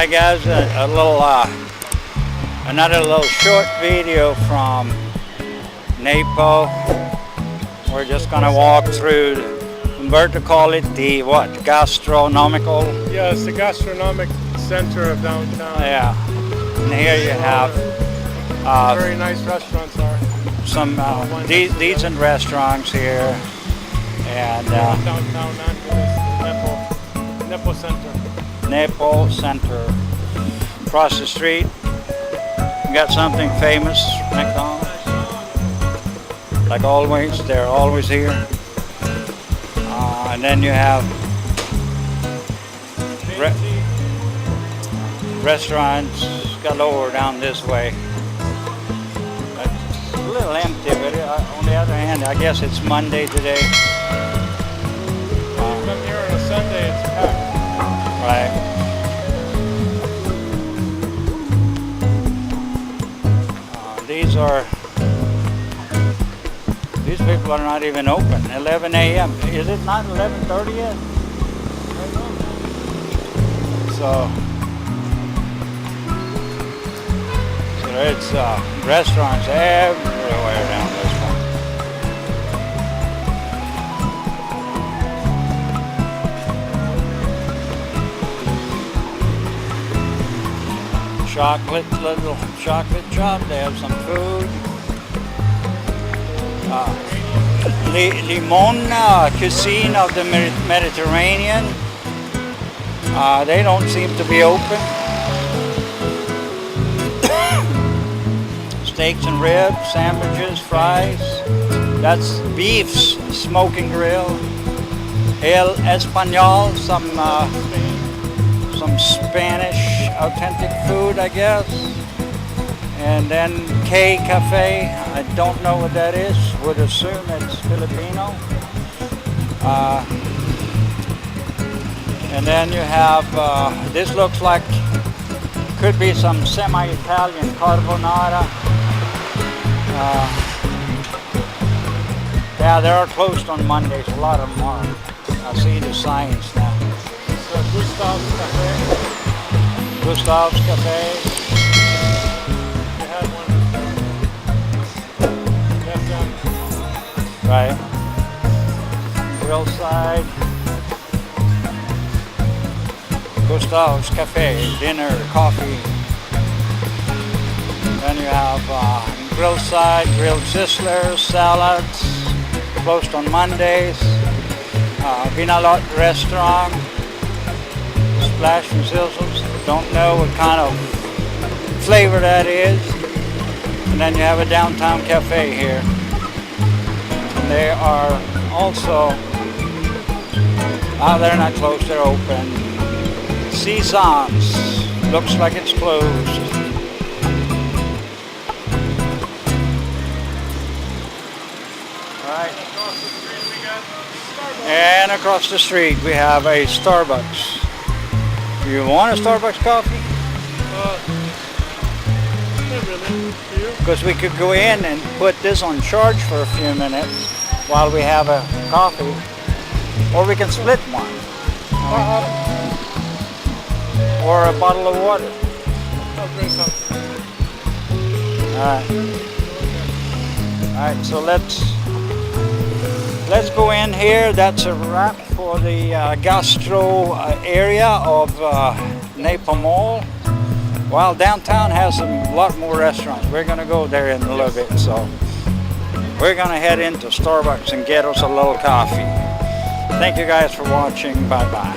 Alright guys, a little another little short video from Nepo. We're just gonna walk through, Umberto call it the what? Gastronomical? Yeah, it's the gastronomic center of downtown. Yeah. And here you have very nice restaurants are. some decent restaurants here. And downtown Angeles, Nepo Center. Nepo Center. Across the street, we got something famous, McDonald's. Like always, they're always here. And then you have restaurants galore down this way. It's a little empty, but on the other hand, I guess it's Monday today. Come here on a Sunday, it's packed. Right. These people are not even open. 11 a.m. Is it not 11:30 yet? So it's restaurants everywhere down this one. Little chocolate shop. They have some food. Limon cuisine of the Mediterranean. They don't seem to be open. Steaks and ribs, sandwiches, fries. That's beef's smoking grill. El Español, some Spanish authentic food, I guess. And then K Cafe, I don't know what that is, would assume it's Filipino. And then you have, this looks like, could be some semi-Italian carbonara. Yeah, they are closed on Mondays, a lot of them are. I see the signs now. So Gustav's Cafe. Gustav's Cafe. Right. Grillside. Gustav's Cafe, dinner, coffee. Then you have Grillside, grilled sizzlers, salads, closed on Mondays. Vinalot Restaurant, Splash and Sizzles. Don't know what kind of flavor that is. And then you have a downtown cafe here. They are also, they're not closed, they're open. Seasons, looks like it's closed. Alright. And across the street we have a Starbucks. Do you want a Starbucks coffee? Not really. Do you? Because we could go in and put this on charge for a few minutes while we have a coffee, or we can split one, or a bottle of water. I'll drink something. All right, so let's go in here. That's a wrap for the Gastro area of Nepo Mall. While downtown has a lot more restaurants. We're gonna go there in a little bit, so we're gonna head into Starbucks and get us a little coffee. Thank you guys for watching. Bye bye.